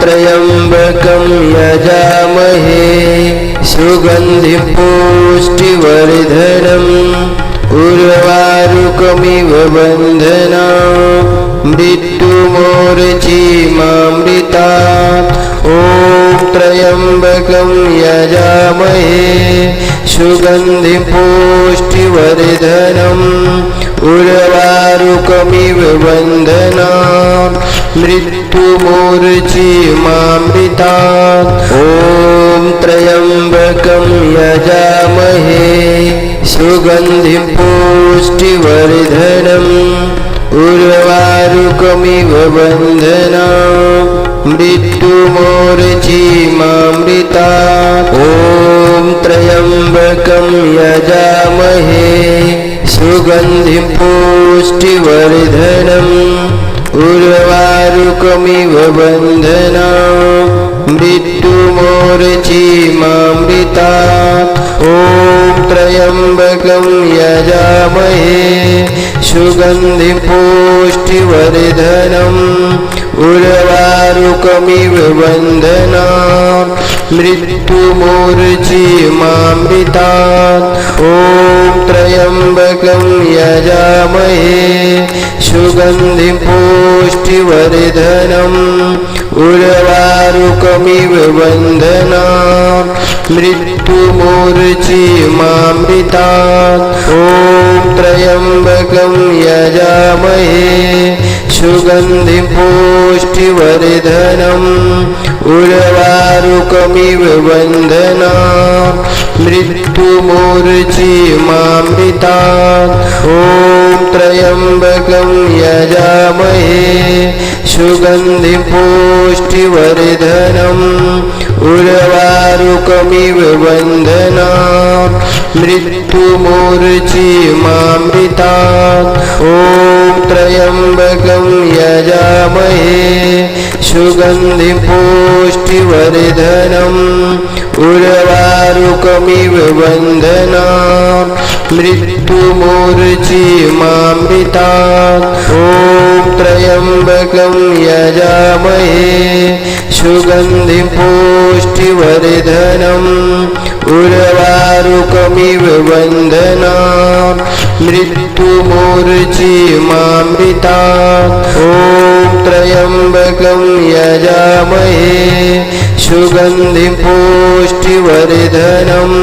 त्र्यंबकं यजामहे सुगन्धिं पुष्टिवर्धनम् उर्वारुकमिव बन्धनान् मृत्युमोर्चिमामृतात् ॐ त्र्यंबकं यजामहे सुगन्धिं पुष्टिवर्धनम् उर्वारुकमिव बन्धनान् मृत्युमोर्चिमामृतात् ॐ त्र्यंबकं यजामहे सुगन्धिं पुष्टिवर्धनम् उर्वारुकमिव बन्धनान् मृत्युमोर्चिमामृतात् ॐ त्र्यंबकं यजामहे सुगन्धिं पुष्टिवर्धनम् उर्वारुकमिव बन्धनान् मृत्युमोर्चिमामृतात् ॐ त्र्यंबकं यजामहे सुगन्धिं पुष्टिवर्धनम् उर्वारुकमिव बन्धनान् मृत्युमोर्चिमामृतात् ॐ त्र्यंबकं यजामहे सुगन्धिं पुष्टिवर्धनम् उर्वारुकमिव बन्धनान् मृत्युमोर्चिमामृतात् ॐ त्र्यंबकं यजामहे सुगन्धिं पुष्टिवर्धनम् उर्वारुकमिव बन्धनान् मृत्युमोर्चिमामृतात् ॐ त्र्यंबकं यजामहे सुगन्धिं पुष्टिवर्धनम् उर्वारुकमिव बन्धनान् मृत्युमोर्चिमामृतात् ॐ त्र्यंबकं यजामहे सुगन्धिं पुष्टिवर्धनम् उर्वारुकमिव बन्धनान् मृत्युमोर्चिमामृतात् ॐ त्र्यंबकं यजामहे सुगन्धिं पुष्टिवर्धनम् उर्वारुकमिव बन्धनान् मृत्युमोर्चिमामृतात् ॐ त्र्यंबकं यजामहे सुगन्धिं पुष्टिवर्धनम्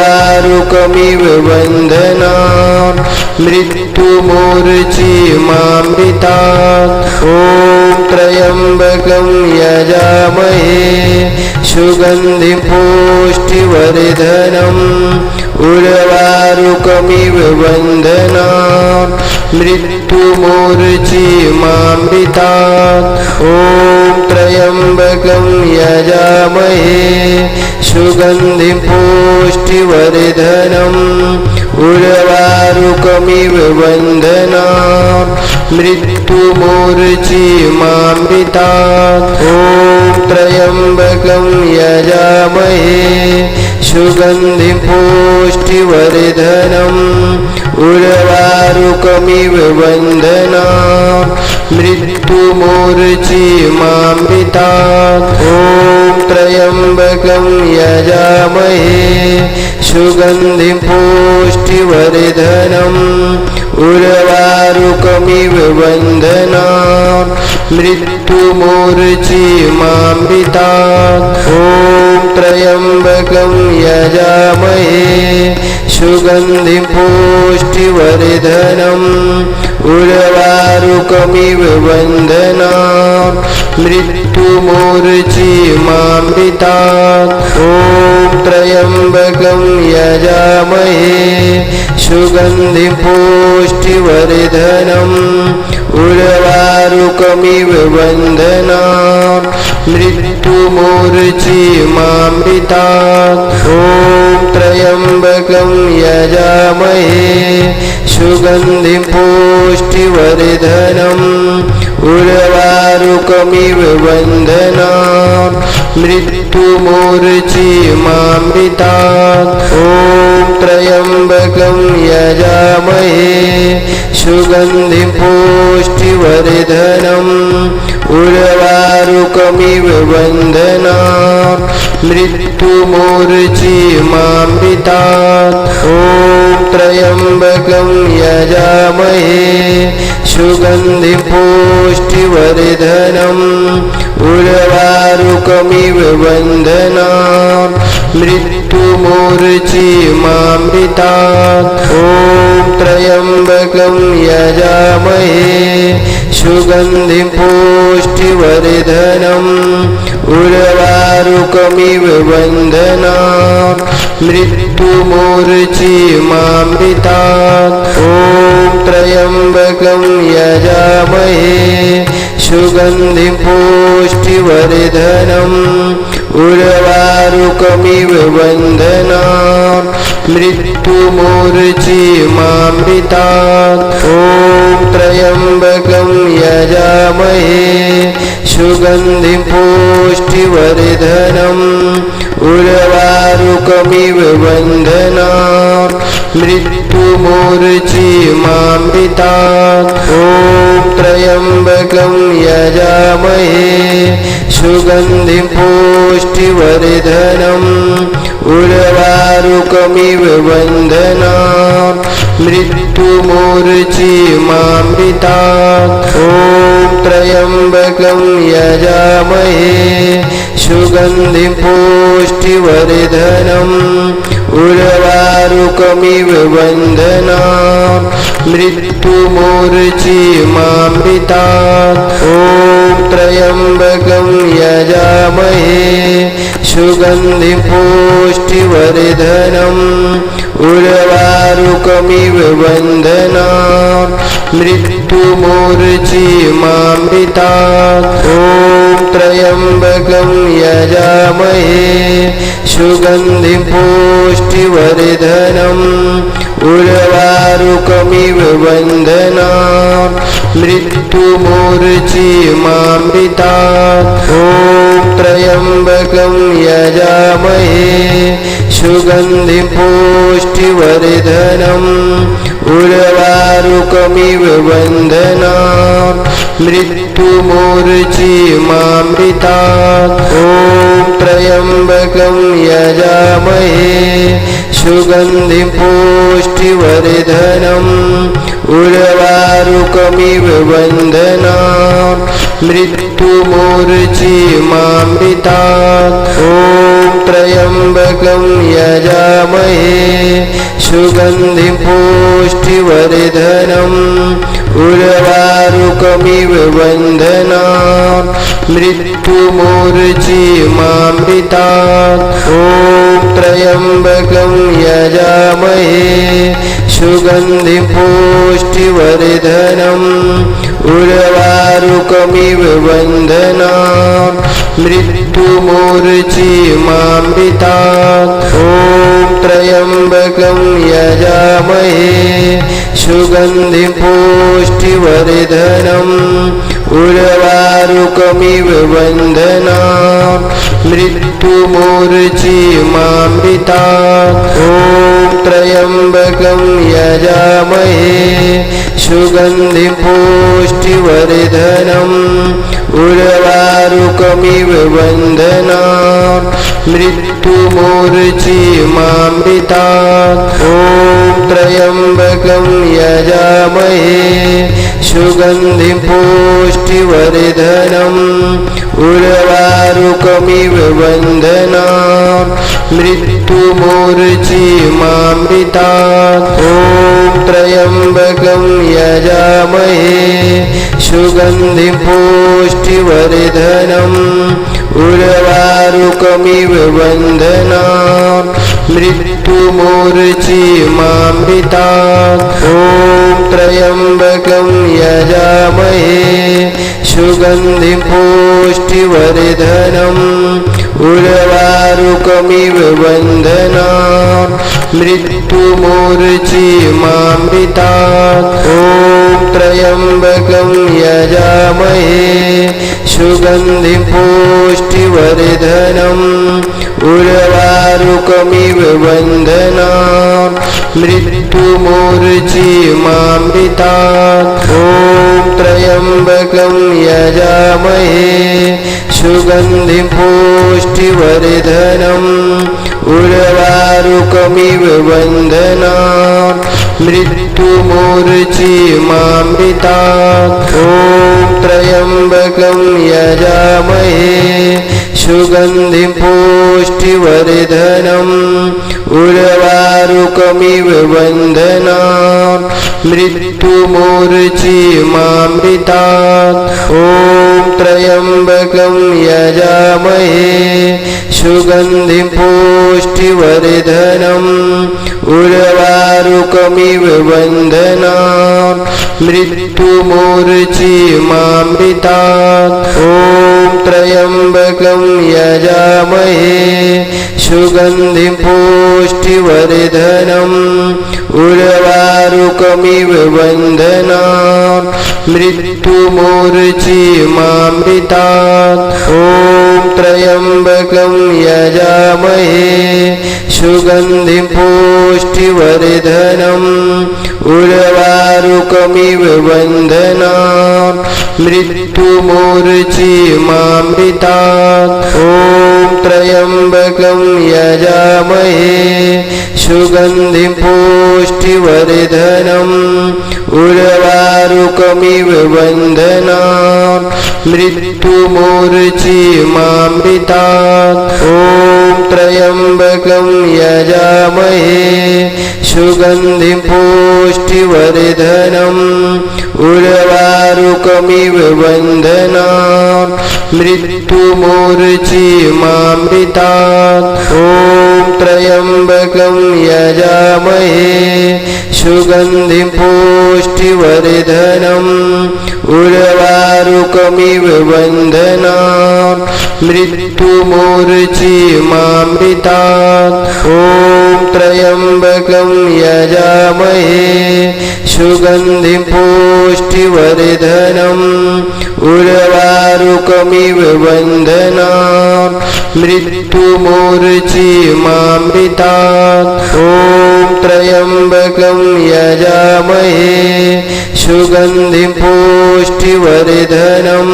उर्वारुकमिव बन्धनान् मृत्युमोर्चिमामृतात् ॐ त्र्यंबकं यजामहे सुगन्धिं पुष्टिवर्धनम् उर्वारुकमिव बन्धनान् मृत्युमोर्चिमामृतात् ॐ त्र्यंबकं यजामहे सुगन्धिं पुष्टिवर्धनम् उर्वारुकमिव बन्धनान् मृत्युमोर्चिमामृतात् ॐ त्र्यंबकं यजामहे सुगन्धिं पुष्टिवर्धनम् उर्वारुकमिव बन्धनान् मृत्युमोर्चिमामृतात् ॐ त्र्यंबकं यजामहे सुगन्धिं पुष्टिवर्धनम् उर्वारुकमिव बन्धनान् मृत्युमोर्चिमामृतात् ॐ त्र्यंबकं यजामहे सुगन्धिं पुष्टिवर्धनम् उर्वारुकमिव बन्धनान् मृत्युमोर्चिमामृतात् ॐ त्र्यंबकं यजामहे सुगन्धिं पुष्टिवर्धनम् उर्वारुकमिव बन्धनान् मृत्युमोर्चिमामृतात् ॐ त्र्यंबकं यजामहे सुगन्धिं पुष्टिवर्धनम् उर्वारुकमिव बन्धनान् मृत्युमोर्चिमामृतात् ॐ त्र्यंबकं यजामहे सुगन्धिं पुष्टिवर्धनम् उर्वारुकमिव बन्धनात् मृत्युमूर्च्छिमामृतात् ॐ त्र्यम्बकं यजामहे सुगन्धिं पुष्टिवर्धनम् उर्वारुकमिव बन्धनात् मृत्युमूर्च्छिमामृतात् ॐ त्र्यम्बकं यजामहे सुगन्धिं पुष्टिवर्धनम् उर्वारुकमिव बन्धनात् मृत्युमूर्च्छिमामृतात् ॐ त्र्यम्बकं यजामहे सुगन्धिं पुष्टिवर्धनम् उर्वारुकमिव बन्धनात् मृत्युमूर्च्छिमामृतात् ॐ त्र्यम्बकं यजामहे सुगन्धिं पुष्टिवर्धनम् उर्वारुकमिव बन्धनात् मृत्युमूर्च्छिमामृतात् ॐ त्र्यम्बकं यजामहे सुगन्धिं पुष्टिवर्धनम् उर्वारुकमिव बन्धनात् मृत्युमूर्च्छिमामृतात् ॐ त्र्यम्बकं यजामहे सुगन्धिं पुष्टिवर्धनम् उर्वारुकमिव बन्धनात् मृत्युमूर्च्छिमामृतात् ॐ त्र्यम्बकं यजामहे सुगन्धिं पुष्टिवर्धनम् उर्वारुकमिव बन्धनात् मृत्युमूर्च्छिमामृतात् ॐ त्र्यम्बकं यजामहे सुगन्धिं पुष्टिवर्धनम् उर्वारुकमिव बन्धनात् मृत्युमूर्च्छिमामृतात् ॐ त्र्यम्बकं यजामहे सुगन्धिं पुष्टिवर्धनम् उर्वारुकमिव बन्धनात् मृत्युमूर्च्छिमामृतात् ॐ त्र्यम्बकं यजामहे सुगन्धिं पुष्टिवर्धनम् उर्वारुकमिव बन्धनात् मृत्युमूर्च्छिमामृतात् ॐ त्र्यम्बकं यजामहे सुगन्धिं पुष्टिवर्धनम् उर्वारुकमिव बन्धनात् मृत्युमूर्च्छिमामृतात् ॐ त्र्यम्बकं यजामहे सुगन्धिं पुष्टिवर्धनम् उर्वारुकमिव बन्धनात् मृत्युमूर्च्छिमामृतात् ॐ त्र्यम्बकं यजामहे सुगन्धिं पुष्टिवर्धनम् उर्वारुकमिव बन्धनात् मृत्युमूर्च्छिमामृतात् ॐ त्र्यम्बकं यजामहे सुगन्धिं पुष्टिवर्धनम् उर्वारुकमिव बन्धनात् मृत्युमूर्च्छिमामृतात् ॐ त्र्यम्बकं यजामहे सुगन्धिं पुष्टिवर्धनम् उर्वारुकमिव बन्धनात् मृत्युमूर्च्छिमामृतात् ॐ त्र्यम्बकं यजामहे सुगन्धिं पुष्टिवर्धनम् उर्वारुकमिव बन्धनात् मृत्युमूर्च्छिमामृतात् ॐ त्र्यम्बकं यजामहे सुगन्धिं पुष्टिवर्धनम् उर्वारुकमिव बन्धनात् मृत्युमूर्च्छिमामृतात् ॐ त्र्यम्बकं यजामहे सुगन्धिं पुष्टिवर्धनम् उर्वारुकमिव बन्धनात् मृत्युमूर्च्छिमामृतात् ॐ त्र्यम्बकं यजामहे सुगन्धिं पुष्टिवर्धनम् उर्वारुकमिव बन्धनात् मृत्युमूर्च्छिमामृतात् ॐ त्र्यम्बकं यजामहे सुगन्धिं पुष्टिवर्धनम् उर्वारुकमिव बन्धनात् मृत्युमूर्च्छिमामृतात् ॐ त्र्यम्बकं यजामहे सुगन्धिं पुष्टिवर्धनम् उर्वारुकमिव बन्धनात् मृत्युमूर्च्छिमामृतात् ॐ त्र्यम्बकं यजामहे सुगन्धिं पुष्टिवर्धनम् उर्वारुकमिव बन्धनात् मृत्युमूर्च्छिमामृतात् ॐ त्र्यम्बकं यजामहे सुगन्धिं पुष्टिवर्धनम् उर्वारुकमिव बन्धनात् मृत्युमूर्च्छिमामृतात् ॐ त्र्यम्बकं यजामहे सुगन्धिं पुष्टिवर्धनम् उर्वारुकमिव बन्धनात् मृत्युमूर्च्छिमामृतात् ॐ त्र्यम्बकं यजामहे सुगन्धिं पुष्टिवर्धनम् उर्वारुकमिव बन्धनात् मृत्युमूर्च्छिमामृतात् ॐ त्र्यम्बकं यजामहे सुगन्धिं पुष्टिवर्धनम् उर्वारुकमिव बन्धनात् मृत्युमूर्च्छिमामृतात् ॐ त्र्यम्बकं यजामहे सुगन्धिं पुष्टिवर्धनम् उर्वारुकमिव बन्धनात् मृत्युमूर्च्छिमामृतात् ॐ त्र्यम्बकं यजामहे सुगन्धिं पुष्टिवर्धनम्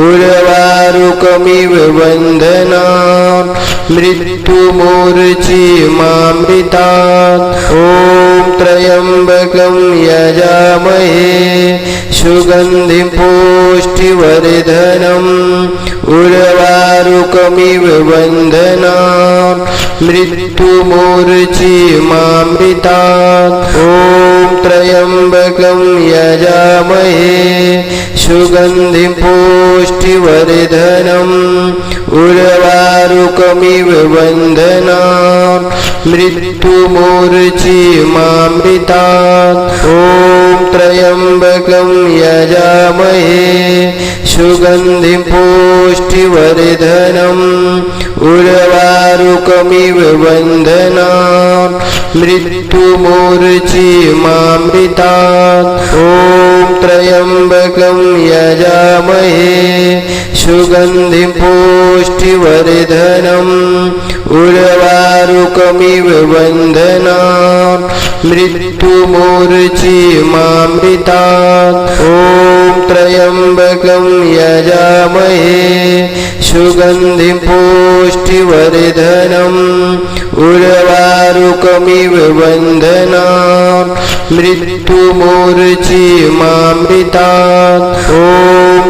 उर्वारुकमिव बन्धनात् मृत्युमूर्च्छिमामृतात् ॐ त्र्यम्बकं यजामहे सुगन्धिं पुष्टिवर्धनम् उर्वारुकमिव बन्धनात् मृत्युमूर्च्छिमामृतात् ॐ त्र्यम्बकं यजामहे सुगन्धिं पुष्टिवर्धनम् उर्वारुकमिव बन्धनात् मृत्युमूर्च्छिमामृतात् ॐ त्र्यम्बकं यजामहे सुगन्धिं पुष्टिवर्धनम् उर्वारुकमिव बन्धनात् मृत्युमूर्च्छिमामृतात् ॐ त्र्यम्बकं यजामहे सुगन्धिं पुष्टिवर्धनम् उर्वारुकमिव बन्धनात् मृत्युमूर्च्छिमामृतात् ॐ त्र्यम्बकं यजामहे सुगन्धिं पुष्टिवर्धनम् उर्वारुकमिव बन्धनात् मृत्युमूर्च्छिमामृतात् ॐ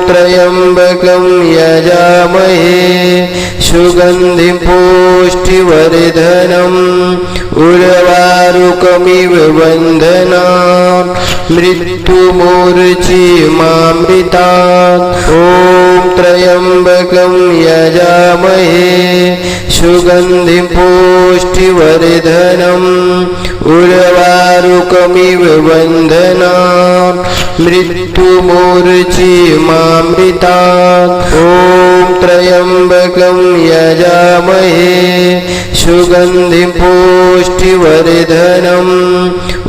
त्र्यम्बकं यजामहे सुगन्धिं पुष्टिवर्धनम् उर्वारुकमिव बन्धनात् मृत्युमूर्च्छिमामृतात् ॐ त्र्यम्बकं यजामहे सुगन्धिं पुष्टिवर्धनम् उर्वारुकमिव बन्धनात् मृत्युमूर्च्छिमामृतात् ॐ त्र्यम्बकं यजामहे सुगन्धिं पुष्टिवर्धनम्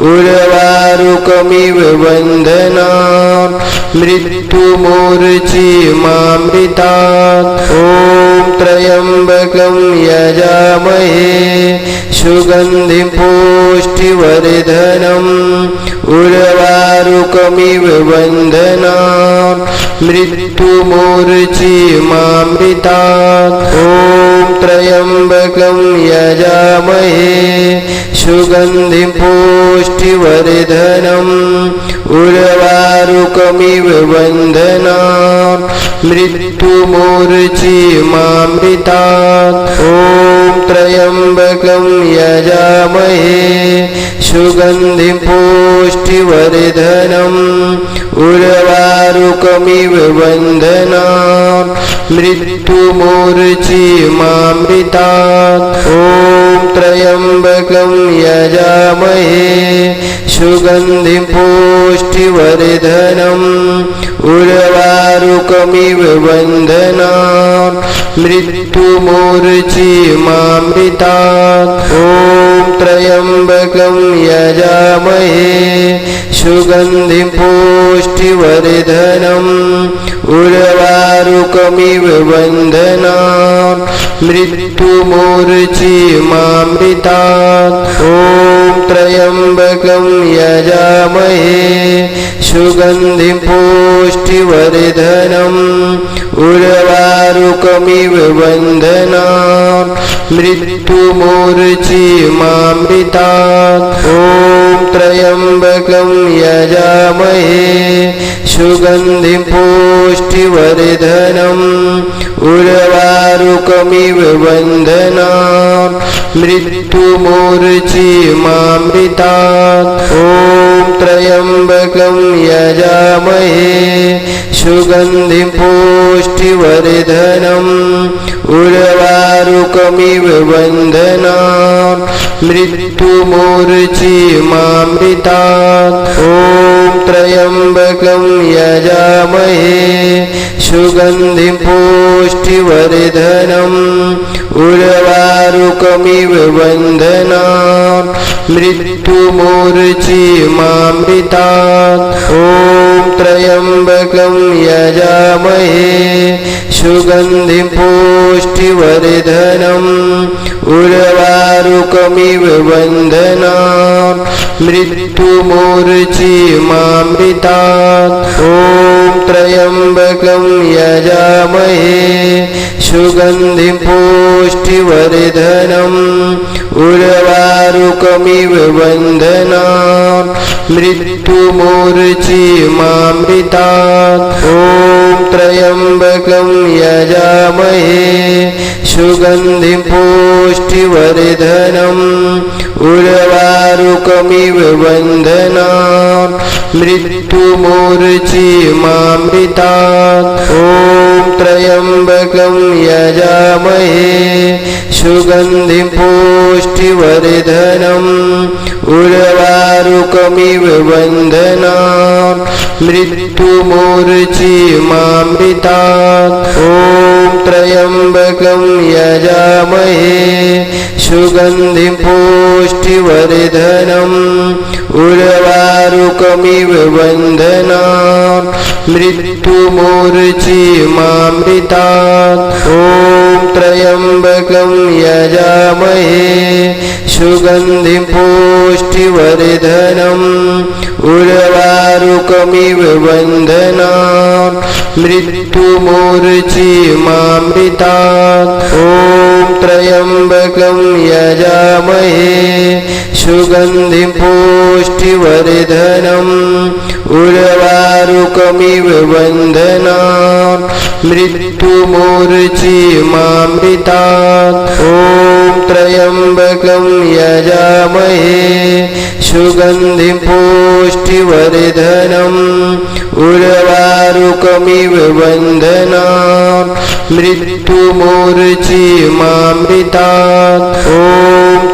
उर्वारुकमिव बन्धनान् मृत्युमूर्छिमामृतात् ॐ त्र्यम्बकं यजामहे सुगन्धिं पुष्टिवर्धनम् उर्वारुकमिव बन्धनान् मृत्युमूर्छिमामृतात् ॐ त्र्यम्बकं यजामहे सुगन्धिं पुष्टिवर्धनम् उर्वारुकमिव बन्धनान् मृत्युमूर्छिमामृतात् ॐ त्र्यम्बकं यजामहे सुगन्धिं पुष्टिवर्धनम् उर्वारुकमिव बन्धनान् मृत्युमूर्छिमामृतात् ॐ त्र्यम्बकं यजामहे सुगन्धिं पुष्टिवर्धनम् उर्वारुकमिव बन्धनान् मृत्युमूर्छिमामृतात् ॐ त्र्यम्बकं यजामहे सुगन्धिं पुष्टिवर्धनम् उर्वारुकमिव बन्धनान् मृत्युमूर्छिमामृतात् ॐ त्र्यम्बकं यजामहे सुगन्धिं पुष्टिवर्धनम् उर्वारुकमिव बन्धनान् मृत्युमूर्छिमामृतात् ॐ त्र्यम्बकं यजामहे सुगन्धिं पुष्टिवर्धनम् उर्वारुकमिव बन्धनान् मृत्युमूर्छिमामृतात् ॐ त्र्यम्बकं यजामहे सुगन्धिं पुष्टिवर्धनम् उर्वारुकमिव बन्धनान् मृत्युमूर्छिमामृतात् ॐ त्र्यम्बकं यजामहे सुगन्धिं पुष्टिवर्धनम् उर्वारुकमिव बन्धनान् मृत्युमूर्छिमामृतात् ॐ त्र्यम्बकं यजामहे सुगन्धिं पुष्टिवर्धनम् उर्वारुकमिव बन्धनान् मृत्युमूर्छिमामृतात् ॐ त्र्यम्बकं यजामहे सुगन्धिं पुष्टिवर्धनम् उर्वारुकमिव बन्धनान् मृत्युमूर्छिमामृतात् ॐ त्र्यम्बकं यजामहे सुगन्धिं पुष्टिवर्धनम् उर्वारुकमिव बन्धनान् मृत्युमूर्छिमामृतात् ॐ त्र्यम्बकं यजामहे सुगन्धिं पुष्टिवर्धनम् उर्वारुकमिव बन्धनान् मृत्युमूर्छिमामृतात् ॐ त्र्यम्बकं यजामहे सुगन्धिं पुष्टिवर्धनम् उर्वारुकमिव बन्धनान् मृत्युमूर्छिमामृतात् ॐ त्र्यम्बकं यजामहे सुगन्धिं पुष्टिवर्धनम् उर्वारुकमिव बन्धनान् मृत्युमूर्छिमामृतात् ॐ त्र्यम्बकं यजामहे सुगन्धिं पुष्टिवर्धनम् उर्वारुकमिव बन्धनान् मृत्युमूर्छिमामृतात् ॐ त्र्यम्बकं यजामहे सुगन्धिं पुष्टिवर्धनम् उर्वारुकमिव बन्धनान् मृत्युमूर्छिमामृतात् ॐ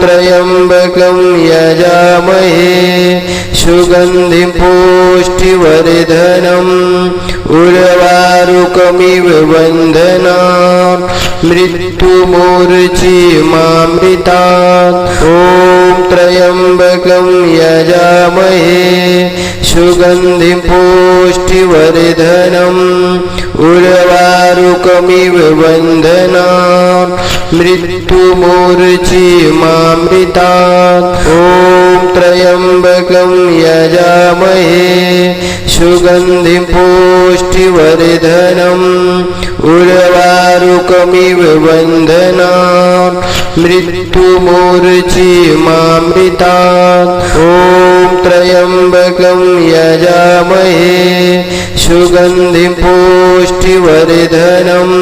त्र्यम्बकं यजामहे सुगन्धिं पुष्टिवर्धनम् उर्वारुकमिव बन्धनात् मृत्युमूर्च्छिमामृतात् ॐ त्र्यम्बकं यजामहे सुगन्धिं पुष्टिवर्धनम् उर्वारुकमिव बन्धनात् मृत्युमूर्च्छिमामृतात् ॐ त्र्यम्बकं यजामहे सुगन्धिं पुष्टिवर्धनम् उर्वारुकमिव बन्धनात् मृत्युमूर्च्छिमामृतात् ॐ त्र्यम्बकं यजामहे सुगन्धिं पुष्टिवर्धनम्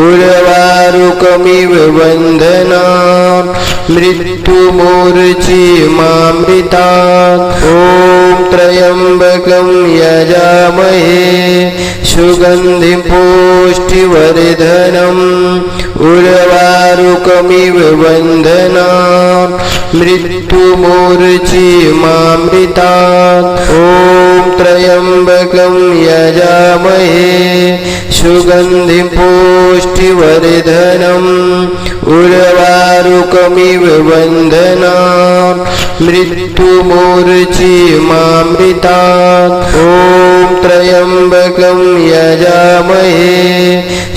उर्वारुकमिव बन्धनात् मृत्युमूर्च्छिमामृतात् ॐ त्र्यम्बकं यजामहे सुगन्धिं पुष्टिवर्धनम् उर्वारुकमिव बन्धनात् मृत्युमूर्च्छिमामृतात् ॐ त्र्यम्बकं यजामहे सुगन्धिं पुष्टिवर्धनम् उर्वारुकमिव बन्धनात् मृत्युमूर्च्छिमामृतात् ॐ त्र्यम्बकं यजामहे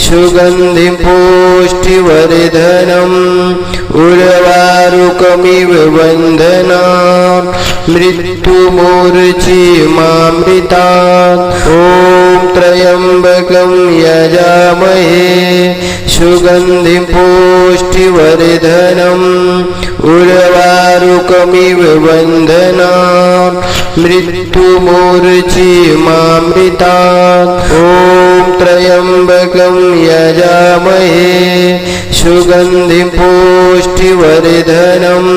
सुगन्धिं पुष्टिवर्धनम् उर्वारुकमिव बन्धनात् मृत्युमूर्च्छिमामृतात् ॐ त्र्यम्बकं यजामहे सुगन्धिं पुष्टिवर्धनम् उर्वारुकमिव बन्धनात् मृत्युमूर्च्छिमामृतात् ॐ त्र्यम्बकं यजामहे सुगन्धिं पुष्टिवर्धनम्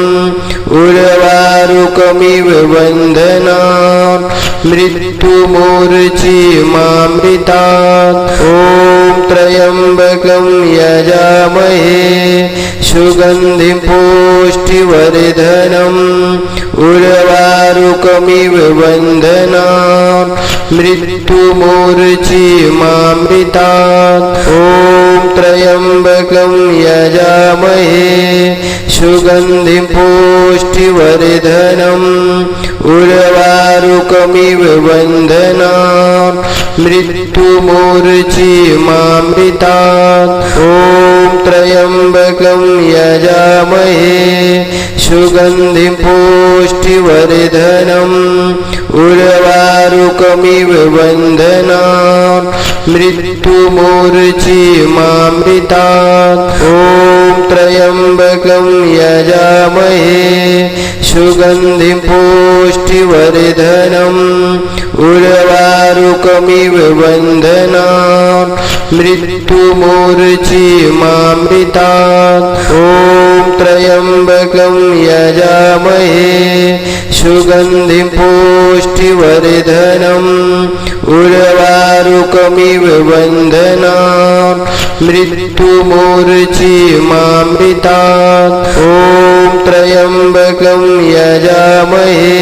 उर्वारुकमिव बन्धनात् मृत्युमूर्च्छिमामृतात् ॐ त्र्यम्बकं यजामहे सुगन्धिं पुष्टिवर्धनम् उर्वारुकमिव बन्धनात् मृत्युमूर्च्छिमामृतात् ॐ त्र्यम्बकं यजामहे सुगन्धिं पुष्टिवर्धनम् उर्वारुकमिव बन्धनात् मृत्युमूर्च्छिमामृतात् ॐ त्र्यम्बकं यजामहे सुगन्धिं पुष्टिवर्धनम् उर्वारुकमिव बन्धनात् मृत्युमूर्च्छिमामृतात् ॐ त्र्यम्बकं यजामहे सुगन्धिं पुष्टिवर्धनम् उर्वारुकमिव बन्धनात् मृत्युमूर्च्छिमामृतात् ॐ त्र्यम्बकं यजामहे सुगन्धिं पुष्टिवर्धनम् उर्वारुकमिव बन्धनात् मृत्युमूर्च्छिमामृतात् ॐ त्र्यम्बकं यजामहे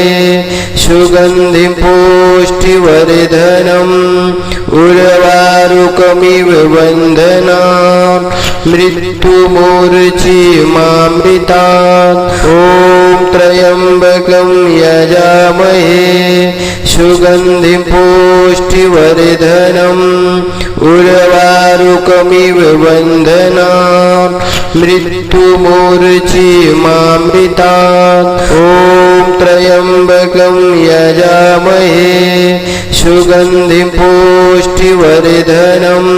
सुगन्धिं पुष्टिवर्धनम् उर्वारुकमिव बन्धनात् मृत्युमूर्च्छिमामृतात् ॐ त्र्यम्बकं यजामहे सुगन्धिं पुष्टिवर्धनम् उर्वारुकमिव बन्धनात् मृत्युमूर्च्छिमामृतात् ॐ त्र्यम्बकं यजामहे सुगन्धिं पुष्टिवर्धनम्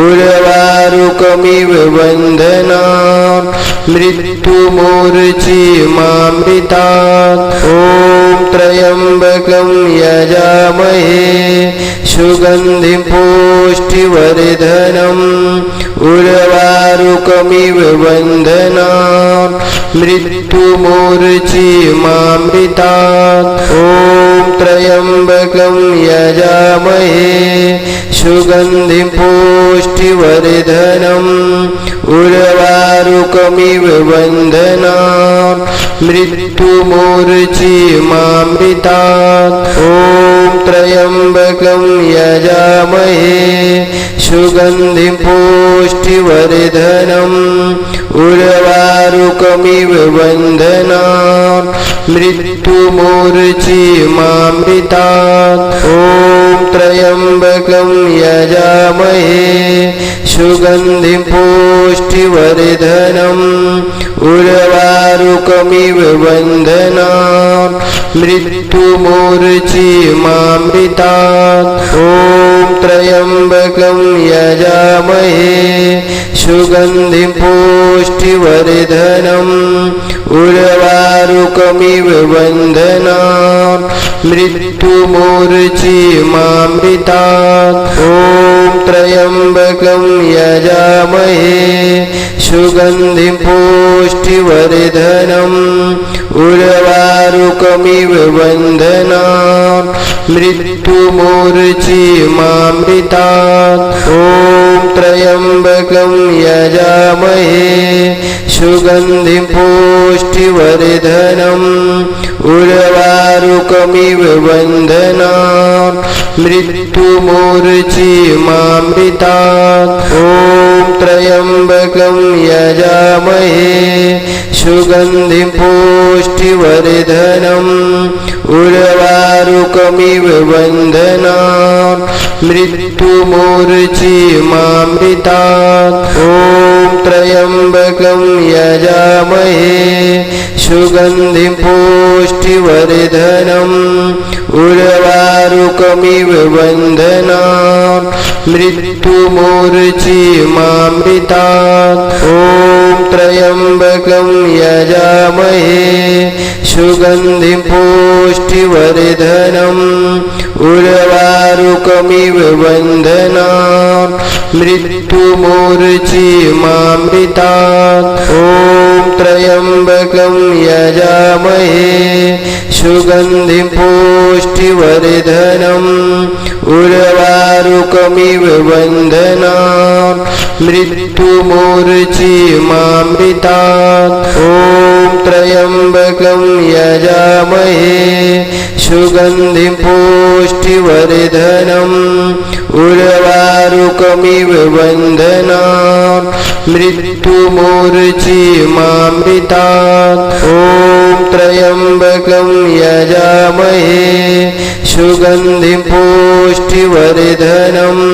उर्वारुकमिव बन्धनात् मृत्युमूर्च्छिमामृतात् ॐ त्र्यम्बकं यजामहे सुगन्धिं पुष्टिवर्धनम् उर्वारुकमिव बन्धनात् मृत्युमूर्च्छिमामृतात् ॐ त्र्यम्बकं यजामहे सुगन्धिं पुष्टिवर्धनम् उर्वारुकमिव बन्धनात् मृत्युमूर्च्छिमामृतात् ॐ त्र्यम्बकं यजामहे सुगन्धिं पुष्टिवर्धनम् उर्वारुकमिव बन्धनात् मृत्युमूर्च्छिमामृतात् ॐ त्र्यम्बकं यजामहे सुगन्धिं पुष्टिवर्धनम् उर्वारुकमिव बन्धनात् मृत्युमूर्च्छिमामृतात् ॐ त्र्यम्बकं यजामहे सुगन्धिं पुष्टिवर्धनम् उर्वारुकमिव बन्धनात् मृत्युमूर्च्छिमामृतात् ॐ त्र्यम्बकं यजामहे सुगन्धिं पुष्टिवर्धनम् उर्वारुकमिव बन्धनात् मृत्युमूर्च्छिमामृतात् ॐ त्र्यम्बकं यजामहे सुगन्धिं पुष्टिवर्धनम् उर्वारुकमिव बन्धनात् मृत्युमूर्च्छिमामृतात् ॐ त्र्यम्बकं यजामहे सुगन्धिं पुष्टिवर्धनम् उर्वारुकमिव बन्धनात् मृत्युमूर्च्छिमामृतात् ॐ त्र्यम्बकं यजामहे सुगन्धिं पुष्टिवर्धनम् उर्वारुकमिव बन्धनात् मृत्युमूर्च्छिमामृतात् ॐ त्र्यम्बकं यजामहे सुगन्धिं पुष्टिवर्धनम् उर्वारुकमिव बन्धनात् मृत्युमूर्च्छिमामृतात् ॐ त्र्यम्बकं यजामहे सुगन्धिं पुष्टिवर्धनम् उर्वारुकमिव बन्धनात् मृत्युमूर्च्छिमामृतात् ॐ त्र्यम्बकं यजामहे सुगन्धिं पुष्टिवर्धनम् उर्वारुकमिव बन्धनात् मृत्युमूर्च्छिमामृतात् ॐ त्र्यम्बकं यजामहे सुगन्धिं पुष्टिवर्धनम्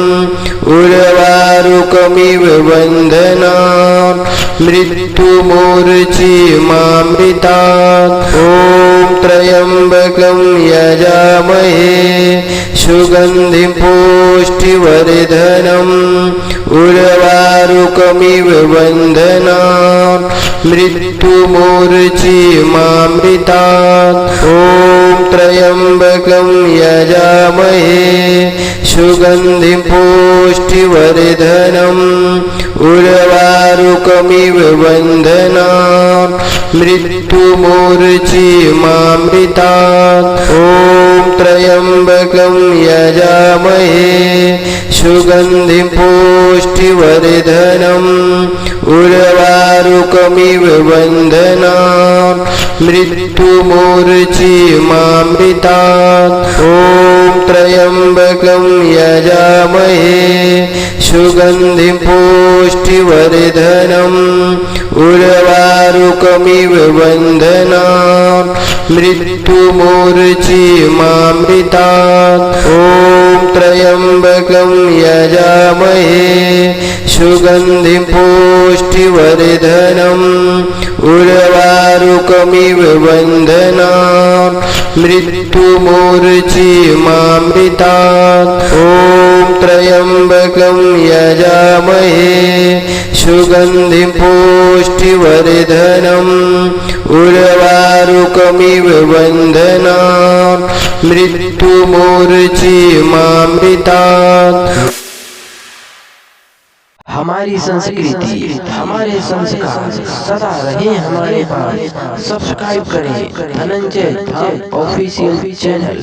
उर्वारुकमिव बन्धनात् मृत्युमूर्च्छिमामृतात् ॐ त्र्यम्बकं यजामहे सुगन्धिं पुष्टिवर्धनम् उर्वारुकमिव बन्धनात् मृत्युमूर्च्छिमामृतात् ॐ त्र्यम्बकं यजामहे सुगन्धिं पुष्टिवर्धनम् उर्वारुकमिव बन्धनात् मृत्युमूर्च्छिमामृतात् ॐ त्र्यम्बकं यजामहे सुगन्धिं पुष्टिवर्धनम् उर्वारुकमिव बन्धनात् मृत्युमूर्च्छिमामृतात् ॐ त्र्यम्बकं यजामहे सुगन्धिं पुष्टिवर्धनम् उर्वारुकमिव बन्धनात् मृत्युमूर्च्छिमामृतात् ॐ त्र्यम्बकं यजामहे सुगन्धिं पुष्टिवर्धनम् उर्वारुकमिव बन्धनात् मृत्युमूर्च्छिमामृतात् ॐ त्र्यम्बकं यजामहे सुगन्धिं पुष्टिवर्धनम् उर्वारुकमिव बन्धनात् मृत्युमूर्च्छिमामृतात्। हमारी संस्कृति, हमारे संस्कार सदा रहे हमारे पास। सब्सक्राइब करें धनंजय धाम ऑफिशियल चैनल।